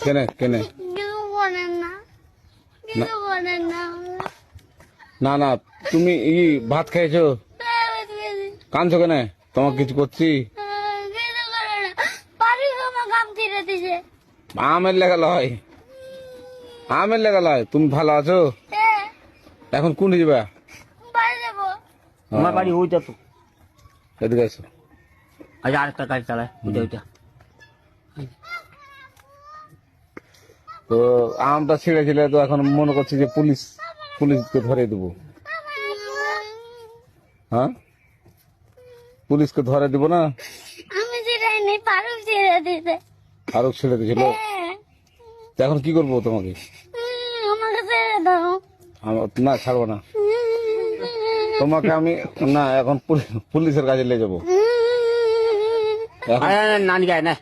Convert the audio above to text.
কেনে কেনে কিছু বলেন না, কিছু বলেন না। না না তুমি ভাত খাইছো? কাঁদছো কেন? তোমাকে কিছু করছি? কিছু করে না, বাড়ি আমার কাম ছিঁড়ে দিছে। আমের লেগা লয়, আমের লেগা লয়। তুমি ভালো আছো? এখন কোন যাবা? বাড়ি যাবো। আমার বাড়ি ওইটা তো। এদিকে আসো। আজ আরেকটা গাড়ি চালায় ওইটা ওইটা। তো আমটা ছিঁড়েছিল, তো এখন মনে করছি যে পুলিশকে ধরে দেবো। হ্যাঁ, পুলিশকে ধরে দিব না? আমি ছিঁড়াইনি, ফারুক ছিঁড়ে দিছে। ফারুক ছেড়ে দিয়েছিল। তো এখন কি করবো তোমাকে? আমাকে ছেড়ে দাও। না ছাড়বো না তোমাকে আমি। না এখন পুলিশের কাছে নিয়ে যাবো। এখন নানি গায়ে না